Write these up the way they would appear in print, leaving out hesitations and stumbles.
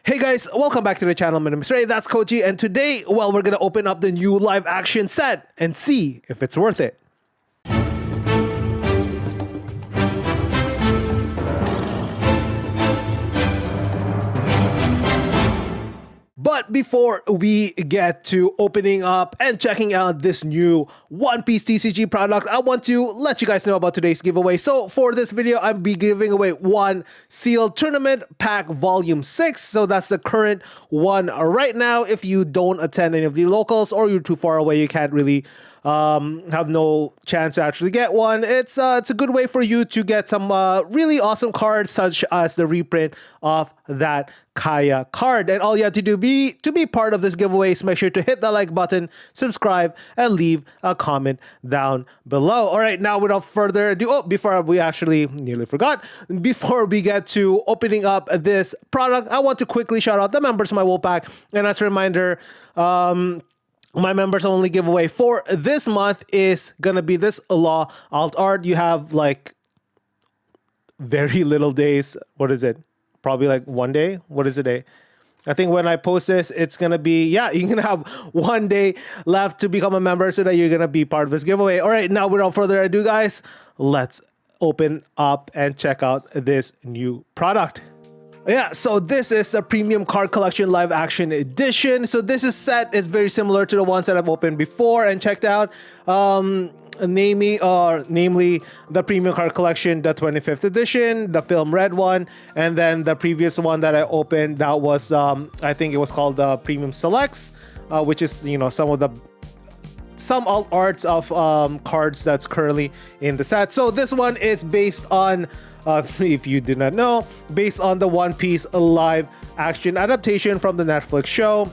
Hey guys, welcome back to the channel. My name is Ray, that's Koji, and today, well, we're gonna open up the new live action set and see if it's worth it. But before we get to opening up and checking out this new One Piece TCG product, I want to let you guys know about today's giveaway. So for this video, I'll be giving away one sealed tournament pack volume 6. So that's the current one right now. If you don't attend any of the locals or you're too far away, you can't really have no chance to actually get one. It's a good way for you to get some really awesome cards, such as the reprint of that Kaya card. And all you have to do to be part of this giveaway is make sure to hit the like button, subscribe, and leave a comment down below. All right, now without further ado, before we actually nearly forgot, before we get to opening up this product, I want to quickly shout out the members of my Wolfpack. And as a reminder, my members only giveaway for this month is gonna be this Law alt art. You have like very little days. What is it? Probably like one day. What is the day? I think when I post this, it's gonna be, yeah, you're gonna have 1 day left to become a member so that you're gonna be part of this giveaway. All right, now without further ado, guys, let's open up and check out this new product. Yeah, so this is the Premium Card Collection Live Action Edition. So this set is very similar to the ones that I've opened before and checked out. Namely the Premium Card Collection, the 25th edition, the film red one, and then the previous one that I opened that was I think it was called the Premium Selects, which is, you know, some alt arts of cards that's currently in the set. So this one is based on, if you did not know, based on the One Piece live action adaptation from the Netflix show.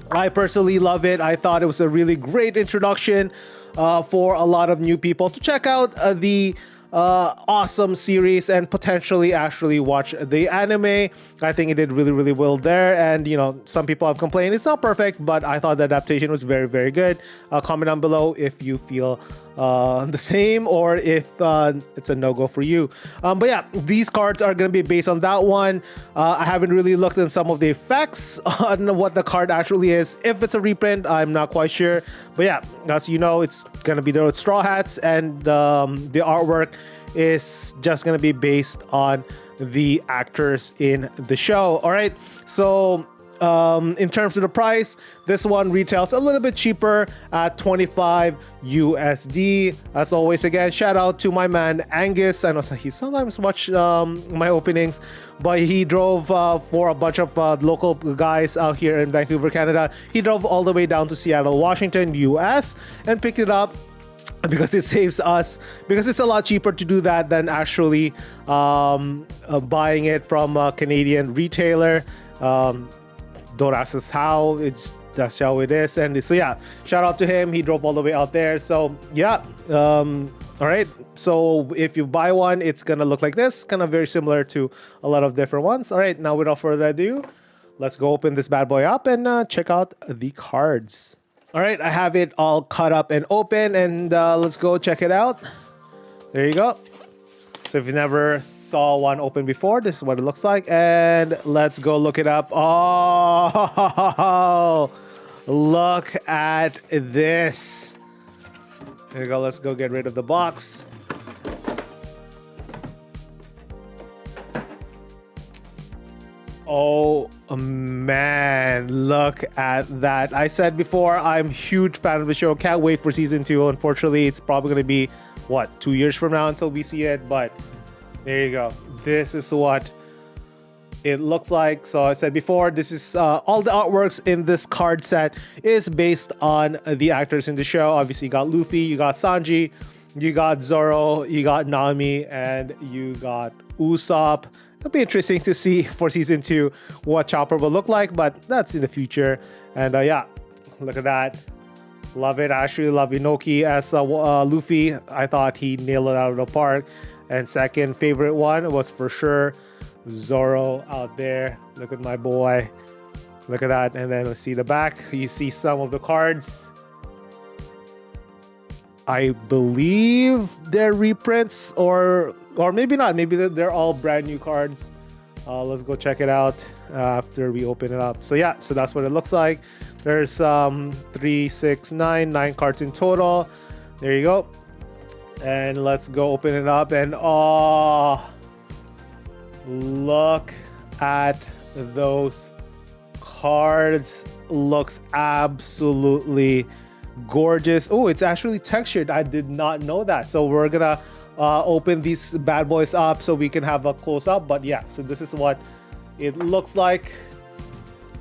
I personally love it. I thought it was a really great introduction for a lot of new people to check out the awesome series and potentially actually watch the anime. I think it did really well there, and you know, some people have complained it's not perfect, but I thought the adaptation was very good. Comment down below if you feel the same or if it's a no-go for you. But yeah, these cards are going to be based on that one. I haven't really looked at some of the effects on what the card actually is. If it's a reprint, I'm not quite sure. But yeah, as you know, it's going to be the Straw Hats, and the artwork is just going to be based on the actors in the show. All right, so in terms of the price, this one retails a little bit cheaper at 25 USD. As always, again, shout out to my man Angus. I know he sometimes watch my openings, but he drove for a bunch of local guys out here in Vancouver, Canada. He drove all the way down to Seattle, Washington, US, and picked it up because it saves us, because it's a lot cheaper to do that than actually buying it from a Canadian retailer. Don't ask us how, that's how it is. And so yeah, shout out to him. He drove all the way out there. So yeah, all right, so if you buy one, it's gonna look like this, kind of very similar to a lot of different ones. All right, now without further ado, let's go open this bad boy up and check out the cards. All right, I have it all cut up and open, and let's go check it out. There you go. So if you never saw one open before, this is what it looks like. And let's go look it up. Oh, look at this. There you go. Let's go get rid of the box. Oh man, look at that. I said before, I'm a huge fan of the show. Can't wait for season 2. Unfortunately, it's probably going to be, what, 2 years from now until we see it, but there you go. This is what it looks like. So I said before, this is all the artworks in this card set is based on the actors in the show. Obviously, you got Luffy, you got Sanji, you got Zoro, you got Nami, and you got Usopp. It'll be interesting to see for season 2 what Chopper will look like, but that's in the future. And yeah, look at that. Love it. I actually love Inoki as Luffy. I thought he nailed it out of the park. And second favorite one was for sure Zoro out there. Look at my boy. Look at that. And then let's see the back. You see some of the cards. I believe they're reprints, or maybe not. Maybe they're all brand new cards. Let's go check it out after we open it up. So yeah, so that's what it looks like. There's 3, 6, 9 cards in total. There you go. And let's go open it up. And oh, look at those cards. Looks absolutely gorgeous. Oh, it's actually textured. I did not know that. So we're gonna open these bad boys up so we can have a close up. But yeah, so this is what it looks like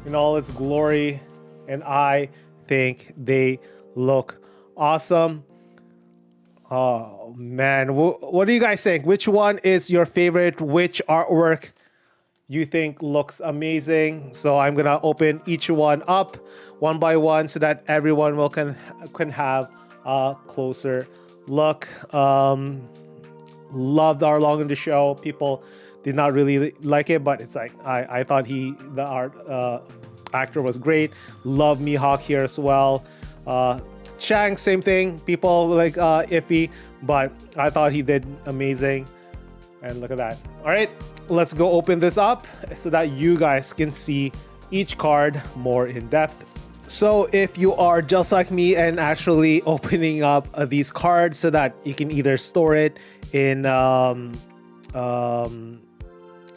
in all its glory, and I think they look awesome. Oh man, what do you guys think? Which one is your favorite? Which artwork you think looks amazing? So I'm gonna open each one up one by one so that everyone can have a closer look. Loved our long in the show. People did not really like it, but it's like I thought the art actor was great. Love Mihawk here as well. Shang, same thing. People like iffy, but I thought he did amazing. And look at that. All right, let's go open this up so that you guys can see each card more in depth. So if you are just like me and actually opening up these cards so that you can either store it in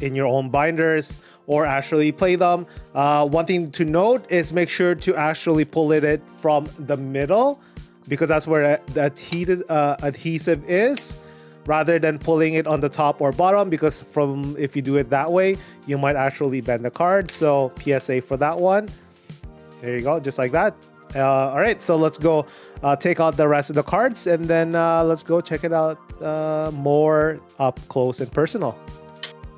your own binders or actually play them, one thing to note is make sure to actually pull it from the middle, because that's where the adhesive is, rather than pulling it on the top or bottom, because if you do it that way, you might actually bend the card. So PSA for that one. There you go, just like that. All right, so let's go take out the rest of the cards, and then let's go check it out more up close and personal.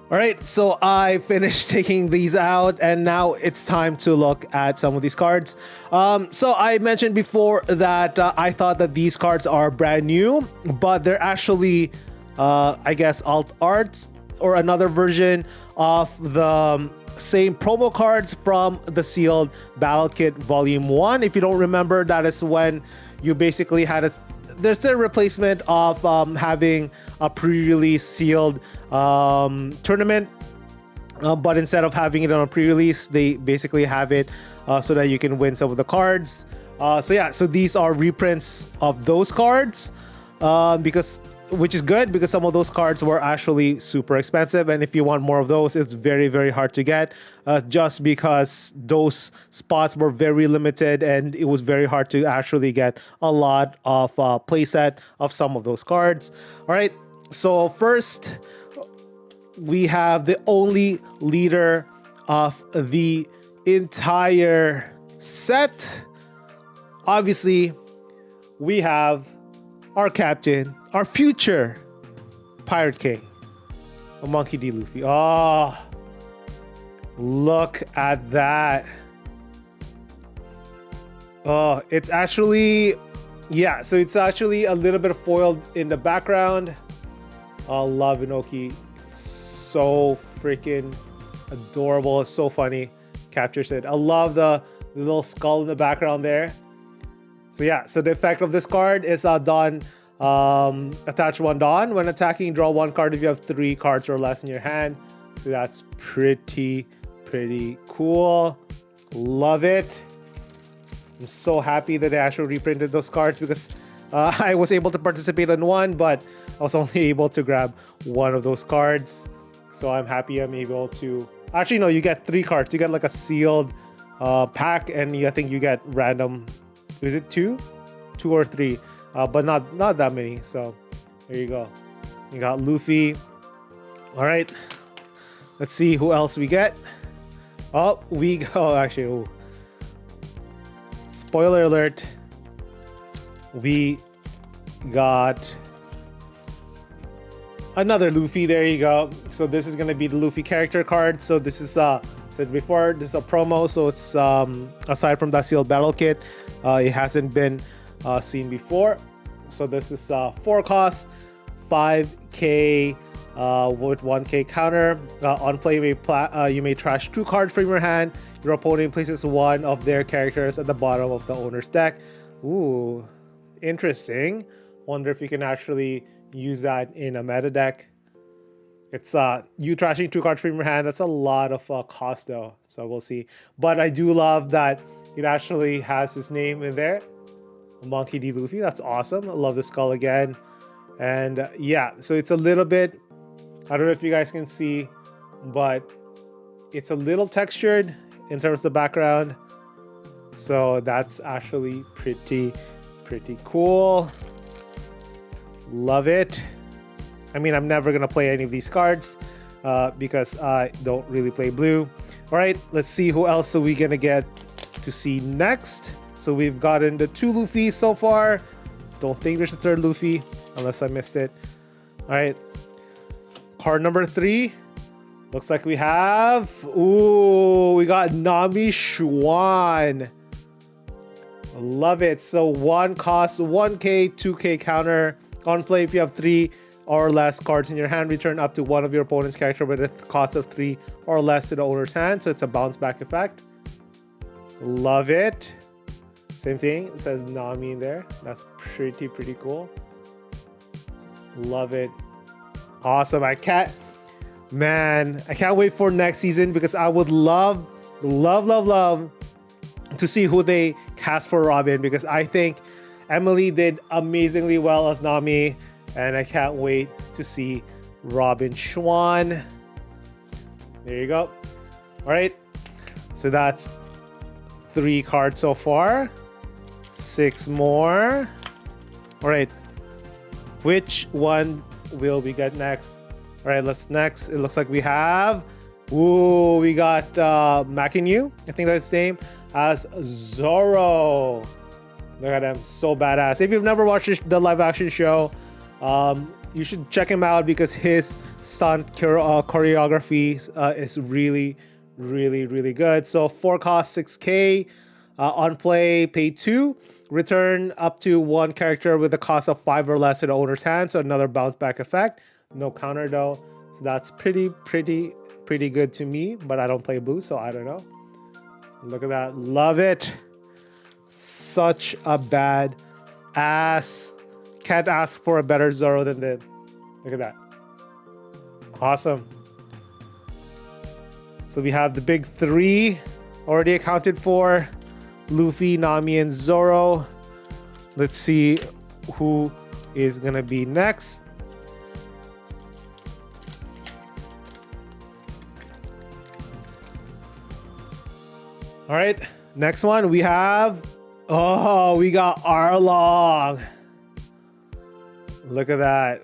All right, so I finished taking these out, and now it's time to look at some of these cards. So I mentioned before that I thought that these cards are brand new, but they're actually, I guess, alt arts or another version of the same promo cards from the sealed Battle Kit Volume 1. If you don't remember, that is when you basically had there's a replacement of having a pre-release sealed tournament, but instead of having it on a pre-release, they basically have it so that you can win some of the cards. So yeah, so these are reprints of those cards, which is good, because some of those cards were actually super expensive, and if you want more of those, it's very, very hard to get, just because those spots were very limited and it was very hard to actually get a lot of playset of some of those cards. All right, so first we have the only leader of the entire set. Obviously, we have our captain, our future Pirate King, a Monkey D. Luffy. Oh, look at that. Oh, it's actually, yeah, so it's actually a little bit foiled in the background. I love Inoki. It's so freaking adorable. It's so funny. Captures it. I love the little skull in the background there. So yeah, so the effect of this card is Dawn, attach 1 Dawn. When attacking, draw 1 card if you have 3 cards or less in your hand. So that's pretty cool. Love it. I'm so happy that they actually reprinted those cards, because I was able to participate in one, but I was only able to grab 1 of those cards. So I'm happy I'm able to... Actually, no, you get 3 cards. You get like a sealed pack, and I think you get random... Is it 2? 2 or 3, but not that many. So there you go. You got Luffy. All right, let's see who else we get. Oh, we go. Actually, oh. Spoiler alert. We got another Luffy. There you go. So this is gonna be the Luffy character card. So this is said before, this is a promo. So it's aside from that sealed battle kit. It hasn't been seen before. So this is 4 cost, 5k with 1k counter. On play, you may trash 2 cards from your hand. Your opponent places 1 of their characters at the bottom of the owner's deck. Ooh, interesting. Wonder if you can actually use that in a meta deck. It's you trashing 2 cards from your hand. That's a lot of cost though, so we'll see. But I do love that it actually has his name in there, Monkey D. Luffy. That's awesome. I love the skull again. And yeah, so it's a little bit, I don't know if you guys can see, but it's a little textured in terms of the background. So that's actually pretty cool. Love it. I mean, I'm never gonna play any of these cards because I don't really play blue. All right, let's see who else are we gonna get to see next. So we've gotten the 2 Luffy so far. Don't think there's a 3rd Luffy unless I missed it. All right, card number 3. Looks like we have, ooh, we got Nami Schwan. Love it. So 1 cost 1k, 2k counter. On play, if you have 3 or less cards in your hand, return up to one of your opponent's character with a cost of 3 or less to the owner's hand. So it's a bounce back effect. Love it. Same thing, it says Nami in there. That's pretty cool. Love it. Awesome. I can't wait for next season because I would love to see who they cast for Robin, because I think Emily did amazingly well as Nami, and I can't wait to see Robin Schwan. There you go. All right, so that's 3 cards so far. 6 more. All right, which one will we get next? All right, let's next. It looks like we have, ooh, we got Makinu, I think that's his name, as Zoro. Look at him, so badass. If you've never watched the live action show, you should check him out because his stunt choreography is really good. So 4 cost 6k. On play, pay 2. Return up to 1 character with a cost of 5 or less to the owner's hand. So another bounce back effect. No counter though. So that's pretty good to me. But I don't play blue, so I don't know. Look at that. Love it. Such a bad ass. Can't ask for a better Zoro than this. Look at that. Awesome. So we have the big 3 already accounted for. Luffy, Nami, and Zoro. Let's see who is gonna be next. All right, next one we have, oh, we got Arlong. Look at that.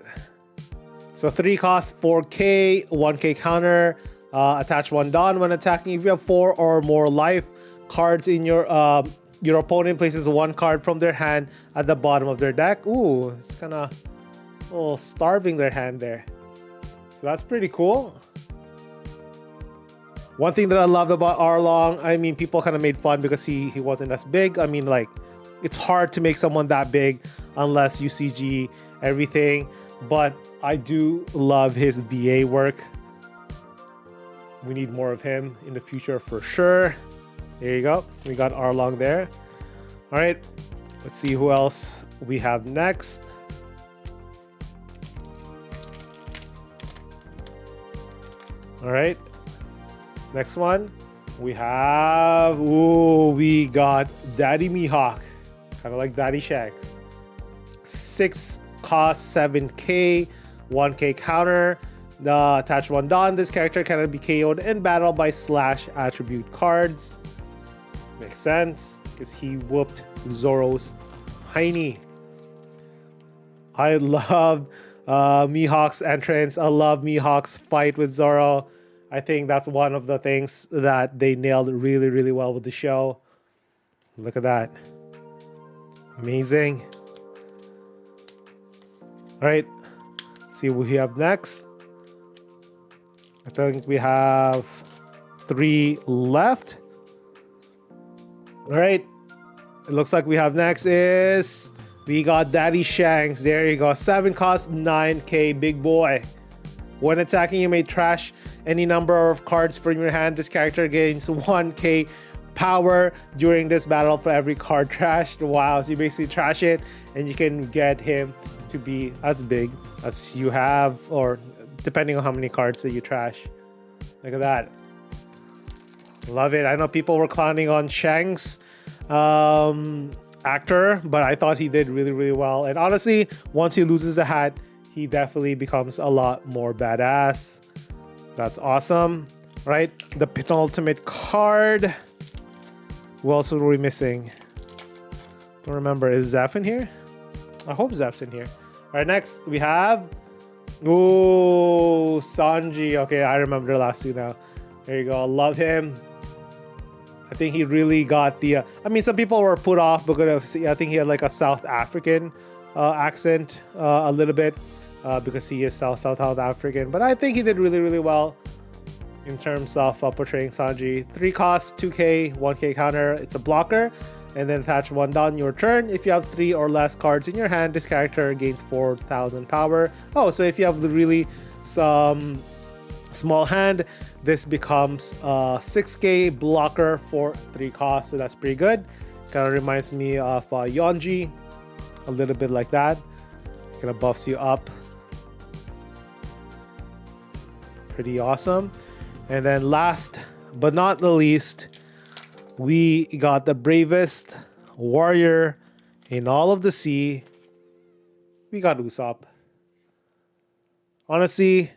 So 3 costs 4k, 1k counter. Attach 1 Dawn when attacking. If you have 4 or more life cards in your opponent places 1 card from their hand at the bottom of their deck. Ooh, it's kind of a little starving their hand there. So that's pretty cool. One thing that I loved about Arlong, I mean, people kind of made fun because he wasn't as big. I mean, like, it's hard to make someone that big unless you CG everything. But I do love his VA work. We need more of him in the future for sure. There you go. We got Arlong there. All right, let's see who else we have next. All right, next one we have, ooh, we got Daddy Mihawk, kind of like Daddy Shanks. 6 cost 7k, 1k counter. The attach 1 Dawn. This character cannot be KO'd in battle by slash attribute cards. Makes sense because he whooped Zoro's hiney. I love Mihawk's entrance. I love Mihawk's fight with Zoro. I think that's one of the things that they nailed really well with the show. Look at that. Amazing. All right, see what we have next. I think we have 3 left. All right, it looks like we have next is, we got Daddy Shanks. There you go. 7 cost 9k, big boy. When attacking, you may trash any number of cards from your hand. This character gains 1k power during this battle for every card trashed. Wow, so you basically trash it and you can get him to be as big as you have, or depending on how many cards that you trash. Look at that. Love it. I know people were clowning on Shang's actor, but I thought he did really, really well. And honestly, once he loses the hat, he definitely becomes a lot more badass. That's awesome, right? The penultimate card. Who else were we missing? Don't remember. Is Zeph in here? I hope Zeph's in here. All right, next we have... Ooh, Sanji. Okay, I remember the last two now. There you go. I love him. I think he really got the... I mean, some people were put off because I think he had like a South African accent a little bit because he is South African. But I think he did really, really well in terms of portraying Sanji. 3 costs, 2k, 1k counter. It's a blocker. And then attach 1 down your turn. If you have 3 or less cards in your hand, this character gains 4,000 power. Oh, so if you have really some small hand, this becomes a 6k blocker for 3 costs. So that's pretty good. Kind of reminds me of Yonji, a little bit like that. Kind of buffs you up. Pretty awesome. And then last but not the least, we got the bravest warrior in all of the sea. We got Usopp. Honestly,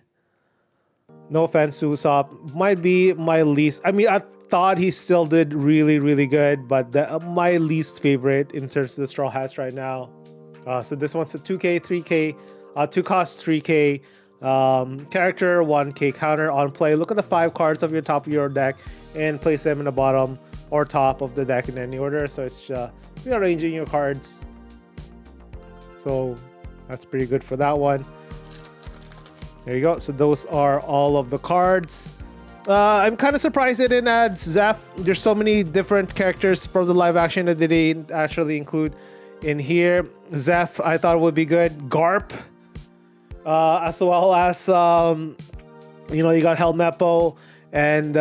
no offense to Usopp, might be my least. I mean, I thought he still did really, really good, but my least favorite in terms of the Straw Hats right now. So this one's a 2k, 3k, 2 cost 3k. Character 1k counter on play. Look at the 5 cards of your top of your deck and place them in the bottom or top of the deck in any order. So it's rearranging your cards. So that's pretty good for that one. There you go. So those are all of the cards. I'm kind of surprised they didn't add Zeph. There's so many different characters from the live action that they didn't actually include in here. Zeph, I thought would be good. Garp, as well as you know, you got Helmeppo and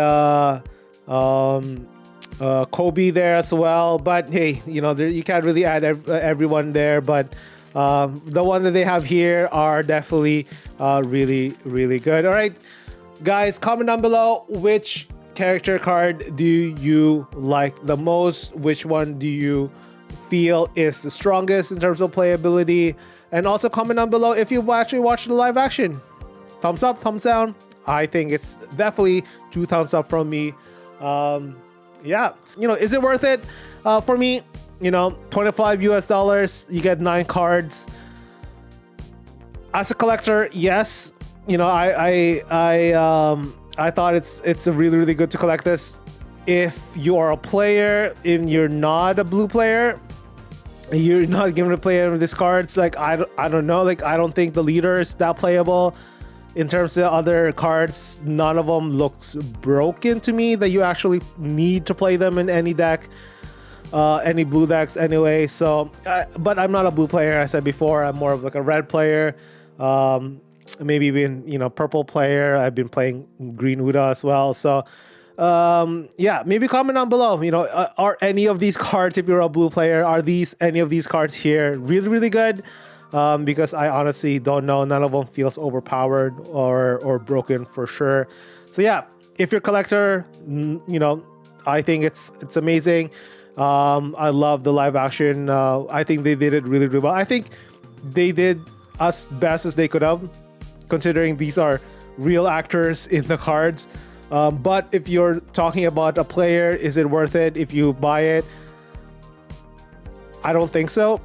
Kobe there as well. But hey, you know, you can't really add everyone there. But the one that they have here are definitely really, really good. All right, guys, comment down below which character card do you like the most? Which one do you feel is the strongest in terms of playability? And also comment down below if you've actually watched the live action. Thumbs up, thumbs down. I think it's definitely 2 thumbs up from me. Yeah, you know, is it worth it? For me, you know, $25 US, you get 9 cards. As a collector, yes, you know, I thought it's a really, really good to collect this. If you are a player, if you're not a blue player, you're not given to play any of these cards. Like I don't know, like I don't think the leader is that playable. In terms of other cards, none of them looks broken to me that you actually need to play them in any deck, any blue decks anyway. So, but I'm not a blue player. I said before, I'm more of like a red player. Maybe even, you know, purple player. I've been playing green Uda as well. So, yeah, maybe comment down below. You know, are any of these cards, if you're a blue player, are any of these cards here really, really good? Because I honestly don't know. None of them feels overpowered or broken for sure. So yeah, if you're a collector, you know, I think it's amazing. I love the live action. I think they did it really, really well. I think they did as best as they could have, considering these are real actors in the cards. But if you're talking about a player, is it worth it if you buy it? I don't think so,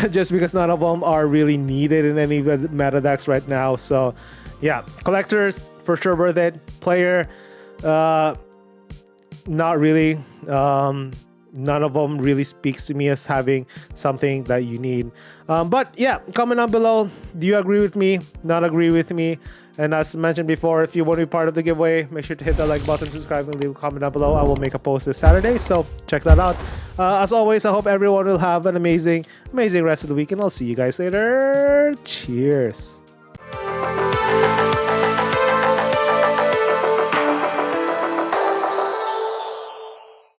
just because none of them are really needed in any of the meta decks right now. So yeah, collectors for sure worth it. Player, not really. None of them really speaks to me as having something that you need. But yeah, comment down below. Do you agree with me? Not agree with me? And as mentioned before, if you want to be part of the giveaway, make sure to hit the like button, subscribe, and leave a comment down below. I will make a post this Saturday, so check that out. As always, I hope everyone will have an amazing rest of the week, and I'll see you guys later. Cheers.